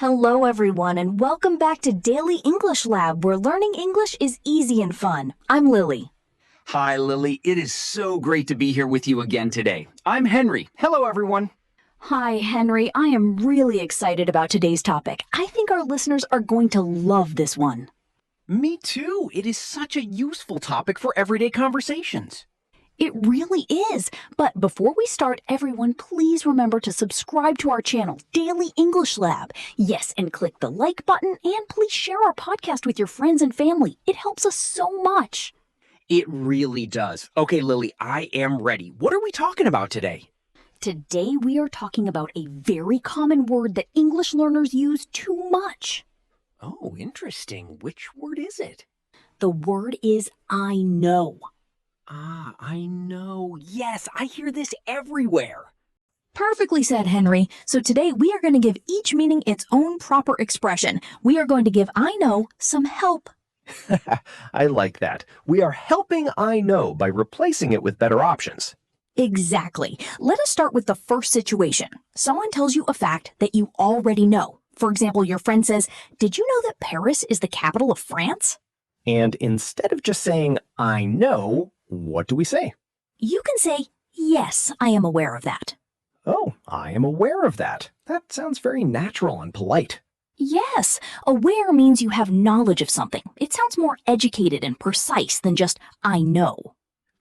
Hello everyone and welcome back to Daily English Lab, where learning English is easy and fun. I'm Lily. Hi, Lily. It is so great to be here with you again today. I'm Henry. Hello, everyone. Hi, Henry. I am really excited about today's topic. I think our listeners are going to love this one. Me too. It is such a useful topic for everyday conversations. It really is. But before we start, everyone, please remember to subscribe to our channel, Daily English Lab. Yes, and click the like button, and please share our podcast with your friends and family. It helps us so much. It really does. Okay, Lily, I am ready. What are we talking about today? Today we are talking about a very common word that English learners use too much. Oh, interesting. Which word is it? The word is I know. Ah, I know. Yes, I hear this everywhere. Perfectly said, Henry. So today we are going to give each meaning its own proper expression. We are going to give I know some help. I like that. We are helping I know by replacing it with better options. Exactly. Let us start with the first situation. Someone tells you a fact that you already know. For example, your friend says, "Did you know that Paris is the capital of France?" And instead of just saying, I know, what do we say? You can say, "Yes, I am aware of that." Oh, I am aware of that. That sounds very natural and polite. Yes, aware means you have knowledge of something. It sounds more educated and precise than just I know.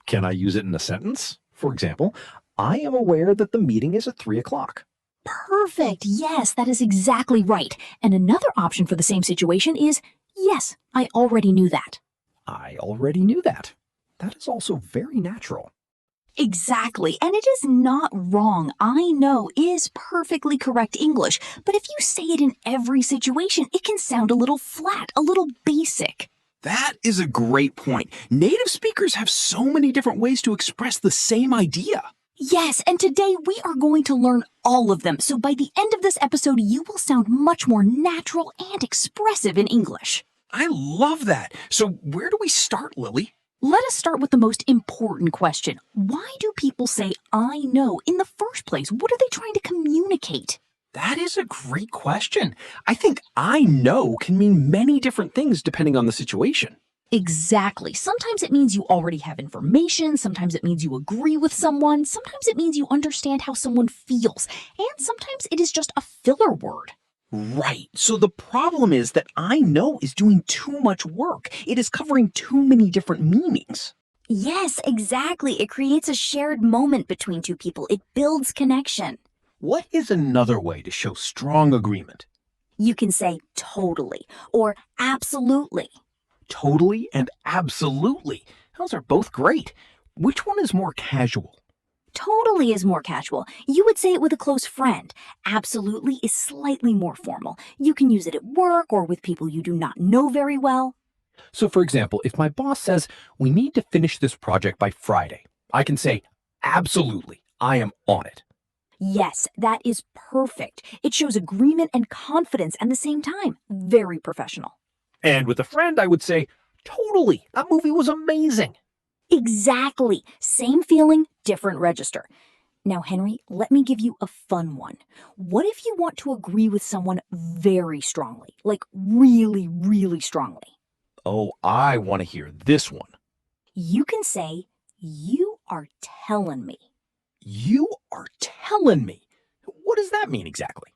Can I use it in a sentence? For example, I am aware that the meeting is at 3 o'clock. Perfect. Yes, that is exactly right. And another option for the same situation is, yes, I already knew that. I already knew that. That is also very natural. Exactly, and it is not wrong. I know is perfectly correct English, but if you say it in every situation, it can sound a little flat, a little basic. That is a great point. Native speakers have so many different ways to express the same idea. Yes, and today we are going to learn all of them, so by the end of this episode, you will sound much more natural and expressive in English. I love that. So where do we start, Lily? Let us start with the most important question. Why do people say I know in the first place? What are they trying to communicate? That is a great question. I think I know can mean many different things depending on the situation. Exactly. Sometimes it means you already have information, sometimes it means you agree with someone, sometimes it means you understand how someone feels, and sometimes it is just a filler word. Right. So the problem is that I know is doing too much work. It is covering too many different meanings. Yes, exactly. It creates a shared moment between two people. It builds connection. What is another way to show strong agreement? You can say totally or absolutely. Totally and absolutely. Those are both great. Which one is more casual? Totally is more casual. You would say it with a close friend. Absolutely is slightly more formal. You can use it at work or with people you do not know very well. So for example, if my boss says, we need to finish this project by Friday, I can say, absolutely, I am on it. Yes, that is perfect. It shows agreement and confidence at the same time. Very professional. And with a friend, I would say, totally, that movie was amazing. Exactly. Same feeling, different register. Now, Henry, let me give you a fun one. What if you want to agree with someone very strongly, like really, really strongly? Oh, I want to hear this one. You can say, "You are telling me." You are telling me. What does that mean exactly?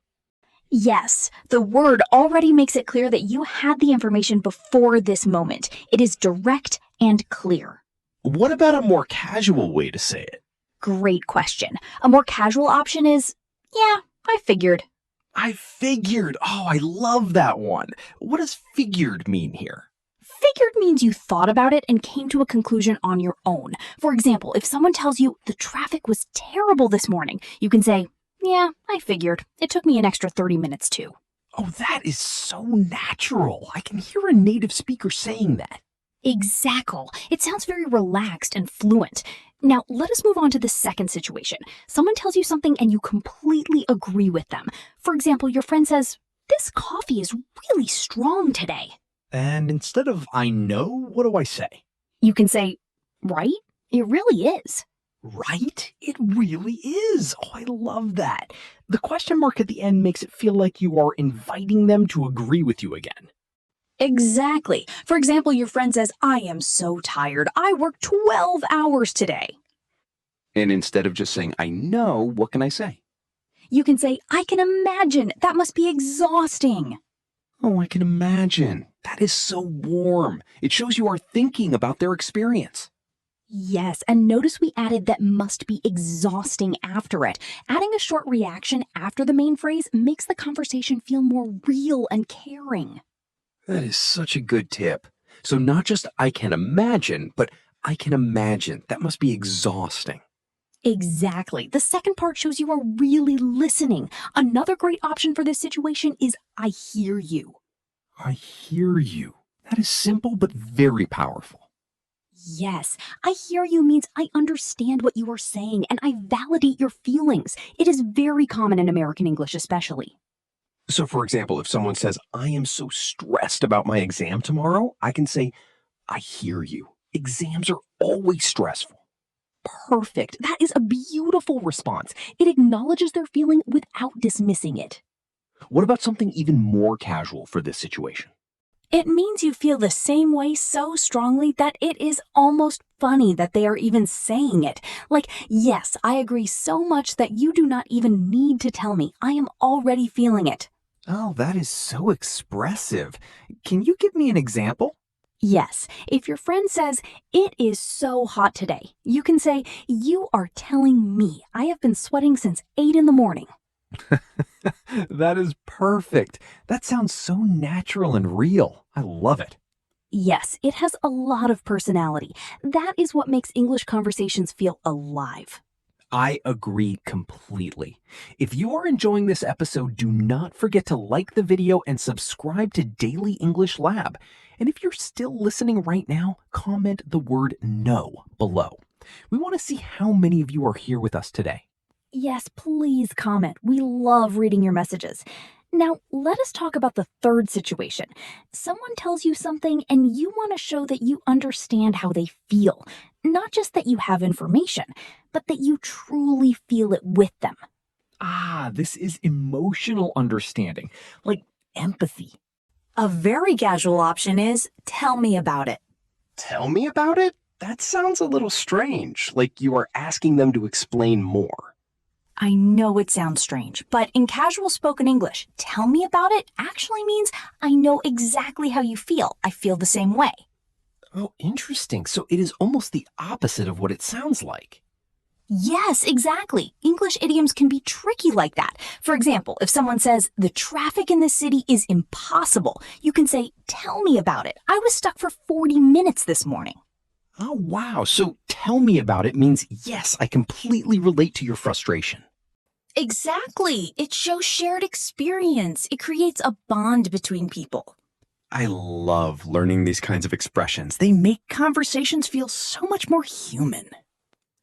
Yes, the word already makes it clear that you had the information before this moment. It is direct and clear. What about a more casual way to say it? Great question. A more casual option is, "Yeah, I figured." I figured. Oh, I love that one. What does figured mean here? Figured means you thought about it and came to a conclusion on your own. For example, if someone tells you the traffic was terrible this morning, you can say, "Yeah, I figured. It took me an extra 30 minutes too." Oh, that is so natural. I can hear a native speaker saying that. Exactly. It sounds very relaxed and fluent. Now, let us move on to the second situation. Someone tells you something and you completely agree with them. For example, your friend says, "This coffee is really strong today." And instead of I know, what do I say? You can say, "Right? It really is." Right? It really is. Oh, I love that. The question mark at the end makes it feel like you are inviting them to agree with you again. Exactly. For example, your friend says, I am so tired. I worked 12 hours today. And instead of just saying, I know, what can I say? You can say, I can imagine. That must be exhausting. Oh, I can imagine. That is so warm. It shows you are thinking about their experience. Yes, and notice we added that must be exhausting after it. Adding a short reaction after the main phrase makes the conversation feel more real and caring. That is such a good tip. So not just I can imagine, but I can imagine. That must be exhausting. Exactly. The second part shows you are really listening. Another great option for this situation is I hear you. I hear you. That is simple but very powerful. Yes, I hear you means I understand what you are saying and I validate your feelings. It is very common in American English especially. So, for example, if someone says, I am so stressed about my exam tomorrow, I can say, I hear you. Exams are always stressful. Perfect. That is a beautiful response. It acknowledges their feeling without dismissing it. What about something even more casual for this situation? It means you feel the same way so strongly that it is almost funny that they are even saying it. Like, yes, I agree so much that you do not even need to tell me. I am already feeling it. Oh, that is so expressive. Can you give me an example? Yes, if your friend says, it is so hot today, you can say, you are telling me I have been sweating since 8 in the morning. That is perfect. That sounds so natural and real. I love it. Yes, it has a lot of personality. That is what makes English conversations feel alive. I agree completely. If you are enjoying this episode, do not forget to like the video and subscribe to Daily English Lab. And if you're still listening right now, comment the word no below. We want to see how many of you are here with us today. Yes, please comment. We love reading your messages. Now, let us talk about the third situation. Someone tells you something and you want to show that you understand how they feel. Not just that you have information, but that you truly feel it with them. Ah, this is emotional understanding, like empathy. A very casual option is, tell me about it. Tell me about it? That sounds a little strange, like you are asking them to explain more. I know it sounds strange, but in casual spoken English, tell me about it actually means I know exactly how you feel. I feel the same way. Oh, interesting. So it is almost the opposite of what it sounds like. Yes, exactly. English idioms can be tricky like that. For example, if someone says, the traffic in this city is impossible, you can say, tell me about it. I was stuck for 40 minutes this morning. Oh, wow. So tell me about it means, yes, I completely relate to your frustration. Exactly. It shows shared experience. It creates a bond between people. I love learning these kinds of expressions. They make conversations feel so much more human.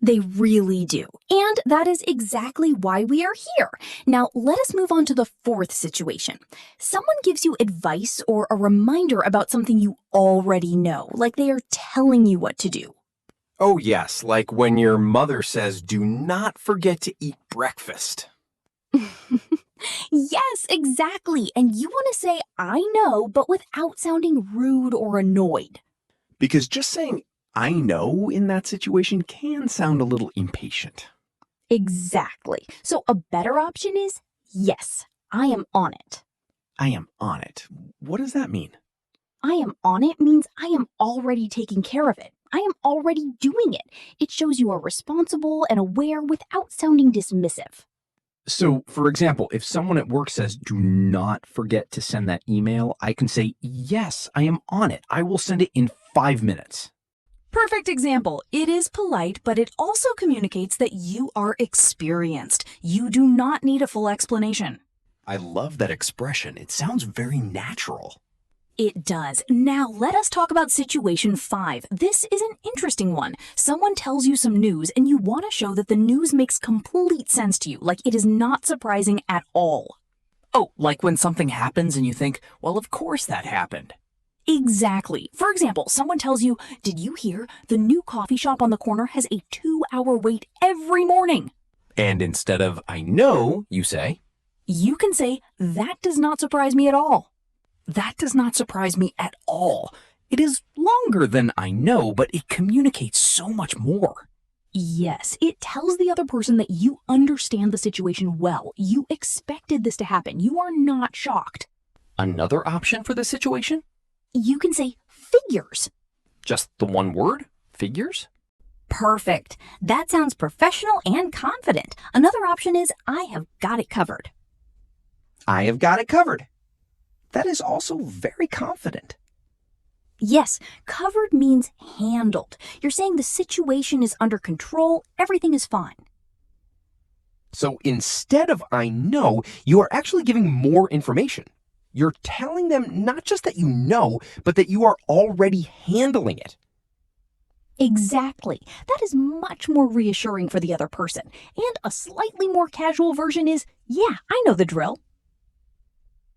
They really do. And that is exactly why we are here. Now, let us move on to the fourth situation. Someone gives you advice or a reminder about something you already know, like they are telling you what to do. Oh, yes, like when your mother says, do not forget to eat breakfast. Yes, exactly. And you want to say, I know, but without sounding rude or annoyed. Because just saying, I know in that situation can sound a little impatient. Exactly. So a better option is, yes, I am on it. I am on it. What does that mean? I am on it means I am already taking care of it. I am already doing it. It shows you are responsible and aware without sounding dismissive. So, for example, if someone at work says, do not forget to send that email, I can say, yes, I am on it. I will send it in 5 minutes. Perfect example. It is polite, but it also communicates that you are experienced. You do not need a full explanation. I love that expression. It sounds very natural. It does. Now let us talk about situation 5. This is an interesting one. Someone tells you some news and you want to show that the news makes complete sense to you, like it is not surprising at all. Oh, like when something happens and you think, well, of course that happened. Exactly. For example, someone tells you, "Did you hear the new coffee shop on the corner has a 2-hour wait every morning?" And instead of I know, you say, You can say, "That does not surprise me at all." that does not surprise me at all. It is longer than I know, but it communicates so much more. Yes, it tells the other person that you understand the situation well. You expected this to happen. You are not shocked. Another option for this situation? You can say figures. Just the one word? Figures? Perfect. That sounds professional and confident. Another option is I have got it covered. I have got it covered. That is also very confident. Yes, covered means handled. You're saying the situation is under control, everything is fine. So instead of I know, you are actually giving more information. You're telling them not just that you know, but that you are already handling it. Exactly. That is much more reassuring for the other person. And a slightly more casual version is, yeah, I know the drill.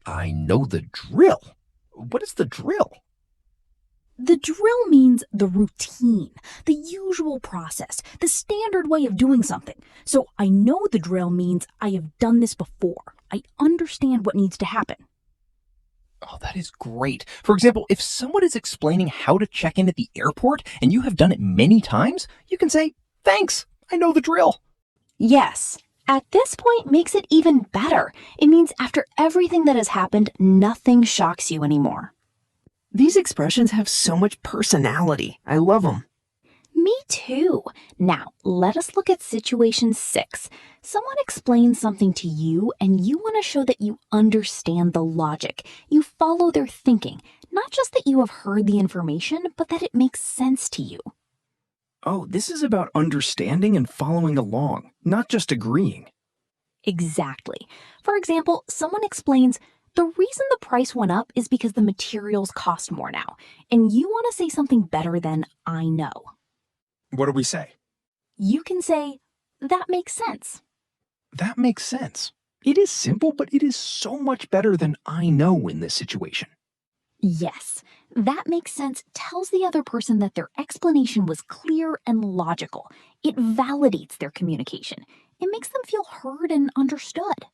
I know the drill. What is the drill? The drill means the routine, the usual process, the standard way of doing something. So I know the drill means I have done this before. I understand what needs to happen. Oh, that is great. For example, if someone is explaining how to check in at the airport and you have done it many times, you can say, "Thanks, I know the drill." Yes. At this point makes it even better. It means after everything that has happened, nothing shocks you anymore. These expressions have so much personality. I love them. Me too. Now, let us look at situation 6. Someone explains something to you and you want to show that you understand the logic. You follow their thinking. Not just that you have heard the information, but that it makes sense to you. Oh, this is about understanding and following along, not just agreeing. Exactly. For example, someone explains, "The reason the price went up is because the materials cost more now." And you want to say something better than "I know." What do we say? You can say, "That makes sense." That makes sense. It is simple, but it is so much better than I know in this situation. Yes, that makes sense tells the other person that their explanation was clear and logical. It validates their communication. It makes them feel heard and understood.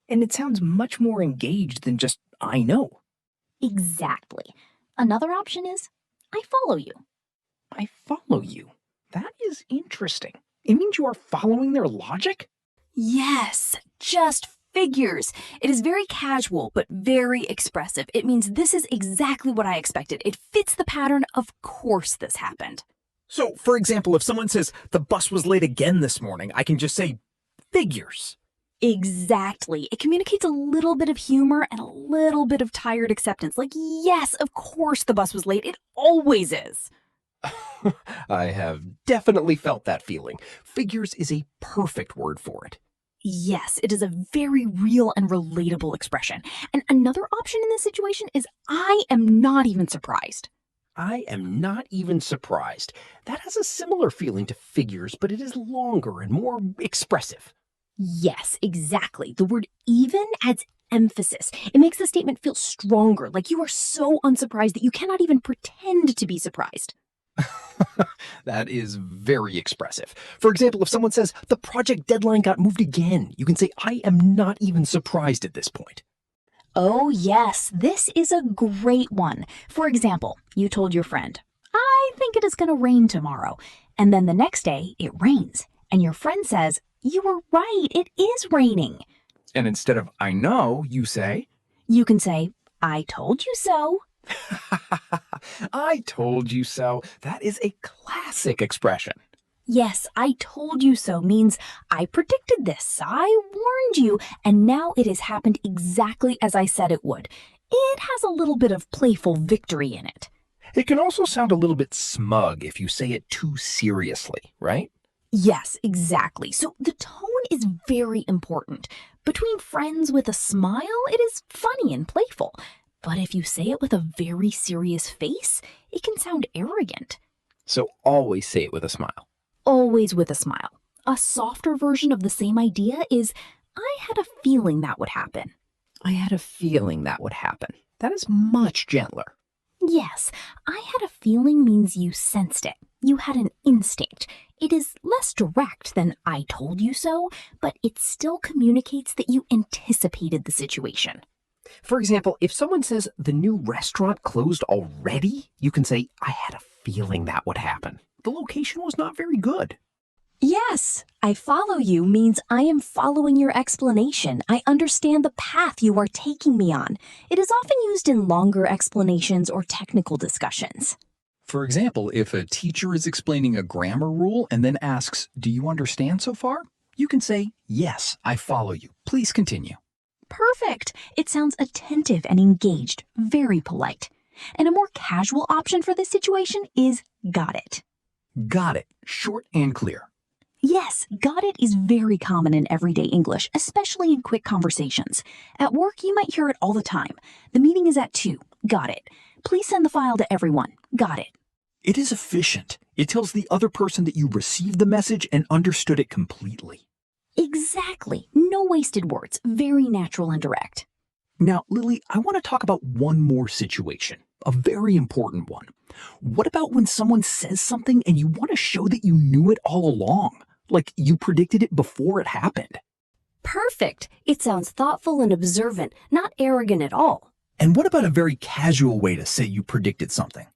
And it sounds much more engaged than just I know. Exactly. Another option is, "I follow you." I follow you. That is interesting. It means you are following their logic? Yes, just figures. It is very casual, but very expressive. It means this is exactly what I expected. It fits the pattern. Of course this happened. So, for example, if someone says the bus was late again this morning, I can just say figures. Exactly. It communicates a little bit of humor and a little bit of tired acceptance. Like, yes, of course the bus was late. It always is. I have definitely felt that feeling. Figures is a perfect word for it. Yes, it is a very real and relatable expression. And another option in this situation is I am not even surprised. I am not even surprised. That has a similar feeling to figures, but it is longer and more expressive. Yes, exactly. The word even adds emphasis. It makes the statement feel stronger, like you are so unsurprised that you cannot even pretend to be surprised. That is very expressive. For example, if someone says, "The project deadline got moved again," you can say, "I am not even surprised at this point." Oh, yes, this is a great one. For example, you told your friend, "I think it is going to rain tomorrow." And then the next day, it rains. And your friend says, "You were right, it is raining." And instead of I know, you say, You can say, "I told you so." I told you so. That is a classic expression. Yes, "I told you so" means I predicted this, I warned you, and now it has happened exactly as I said it would. It has a little bit of playful victory in it. It can also sound a little bit smug if you say it too seriously, right? Yes, exactly. So the tone is very important. Between friends with a smile, it is funny and playful. But if you say it with a very serious face, it can sound arrogant. So always say it with a smile. Always with a smile. A softer version of the same idea is, "I had a feeling that would happen." I had a feeling that would happen. That is much gentler. Yes, I had a feeling means you sensed it. You had an instinct. It is less direct than I told you so, but it still communicates that you anticipated the situation. For example, if someone says the new restaurant closed already, you can say, I had a feeling that would happen. The location was not very good. Yes, I follow you means I am following your explanation. I understand the path you are taking me on. It is often used in longer explanations or technical discussions. For example, if a teacher is explaining a grammar rule and then asks, "Do you understand so far?" you can say, "Yes, I follow you. Please continue." Perfect. It sounds attentive and engaged, very polite. And a more casual option for this situation is got it. Got it. Short and clear. Yes, got it is very common in everyday English, especially in quick conversations. At work, you might hear it all the time. The meeting is at 2. Got it. Please send the file to everyone. Got it. It is efficient. It tells the other person that you received the message and understood it completely. Exactly. No wasted words. Very natural and direct. Now, Lily, I want to talk about one more situation, a very important one. What about when someone says something and you want to show that you knew it all along? Like you predicted it before it happened. Perfect. It sounds thoughtful and observant, not arrogant at all. And what about a very casual way to say you predicted something?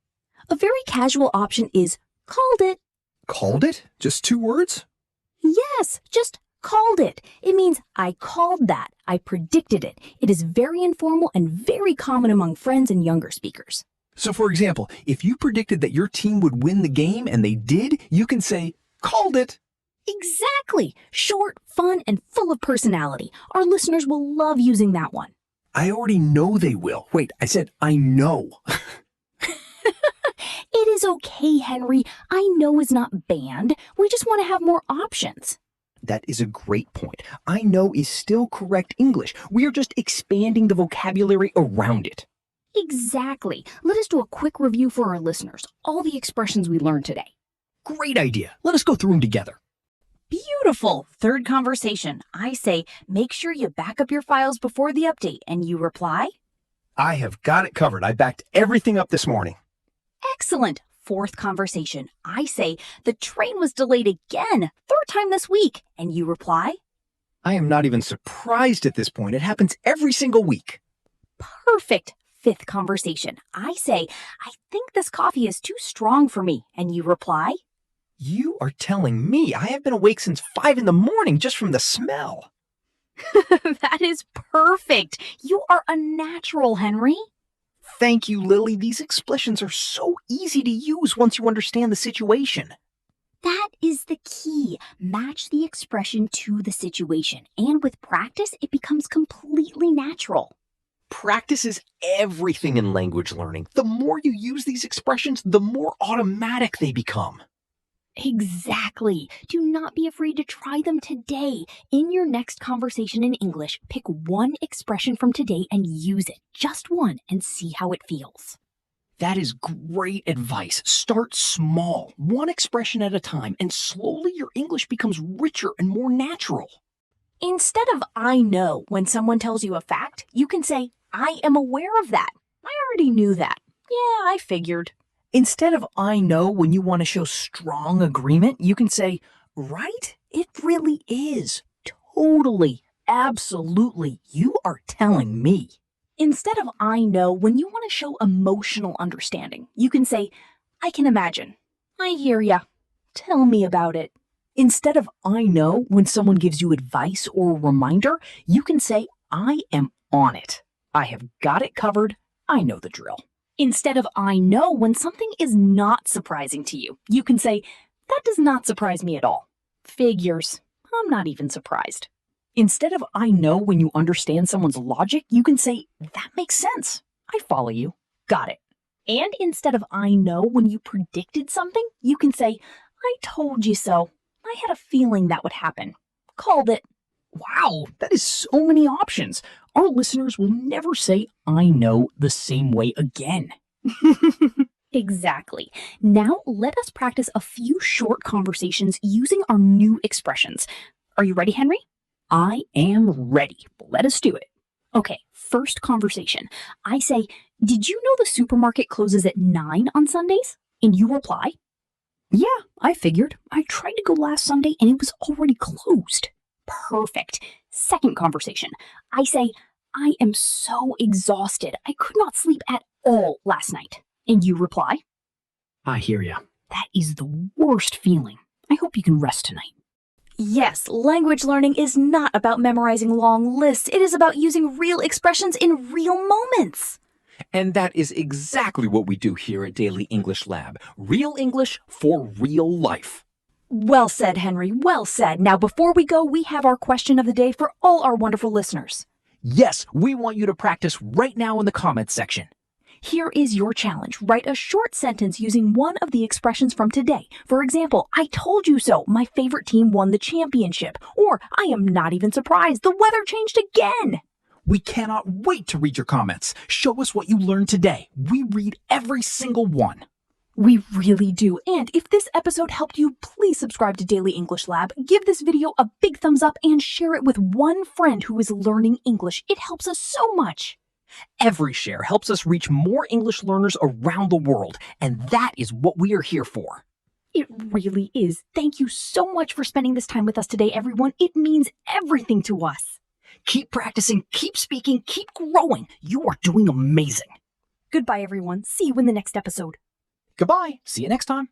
A very casual option is called it. Called it? Just 2 words? Yes, just called it. It means I called that. I predicted it. It is very informal and very common among friends and younger speakers. So for example, if you predicted that your team would win the game and they did, you can say, called it. Exactly. Short, fun, and full of personality. Our listeners will love using that one. I already know they will. Wait, I said I know. It is okay, Henry. I know is not banned. We just want to have more options. That is a great point. I know is still correct English. We are just expanding the vocabulary around it. Exactly. Let us do a quick review for our listeners. All the expressions we learned today. Great idea. Let us go through them together. Beautiful. Third conversation. I say, make sure you back up your files before the update, and you reply? I have got it covered. I backed everything up this morning. Excellent. Fourth conversation. I say, the train was delayed again, 3rd time this week, and you reply? I am not even surprised at this point. It happens every single week. Perfect. 5th conversation. I say, I think this coffee is too strong for me, and you reply? You are telling me I have been awake since 5 in the morning just from the smell. That is perfect. You are a natural, Henry. Thank you, Lily. These expressions are so easy to use once you understand the situation. That is the key. Match the expression to the situation, and with practice, it becomes completely natural. Practice is everything in language learning. The more you use these expressions, the more automatic they become. Exactly. Do not be afraid to try them today. In your next conversation in English, pick one expression from today and use it. Just one, and see how it feels. That is great advice. Start small, one expression at a time, and slowly your English becomes richer and more natural. Instead of I know when someone tells you a fact, you can say, I am aware of that. I already knew that. Yeah, I figured. Instead of I know when you want to show strong agreement, you can say, right? It really is. Totally. Absolutely. You are telling me. Instead of I know when you want to show emotional understanding, you can say, I can imagine. I hear ya. Tell me about it. Instead of I know when someone gives you advice or a reminder, you can say, I am on it. I have got it covered. I know the drill. Instead of I know when something is not surprising to you, you can say, that does not surprise me at all. Figures. I'm not even surprised. Instead of I know when you understand someone's logic, you can say, that makes sense. I follow you. Got it. And instead of I know when you predicted something, you can say, I told you so. I had a feeling that would happen. Called it. Wow, that is so many options. Our listeners will never say I know the same way again. Exactly. Now let us practice a few short conversations using our new expressions. Are you ready, Henry? I am ready. Let us do it. Okay, first conversation. I say, did you know the supermarket closes at 9 on Sundays? And you reply, yeah, I figured. I tried to go last Sunday and it was already closed. Perfect. Second conversation. I say, I am so exhausted. I could not sleep at all last night. And you reply, I hear ya. that is the worst feeling. I hope you can rest tonight. Yes, language learning is not about memorizing long lists. It is about using real expressions in real moments. And that is exactly what we do here at Daily English Lab. Real English for real life. Well said, Henry. Well said. Now, before we go, we have our question of the day for all our wonderful listeners. Yes, we want you to practice right now in the comments section. Here is your challenge. Write a short sentence using one of the expressions from today. For example, I told you so. My favorite team won the championship. Or, I am not even surprised. The weather changed again. We cannot wait to read your comments. Show us what you learned today. We read every single one. We really do. And if this episode helped you, please subscribe to Daily English Lab. Give this video a big thumbs up and share it with one friend who is learning English. It helps us so much. Every share helps us reach more English learners around the world, and that is what we are here for. It really is. Thank you so much for spending this time with us today, everyone. It means everything to us. Keep practicing, keep speaking, keep growing. You are doing amazing. Goodbye, everyone. See you in the next episode. Goodbye. See you next time.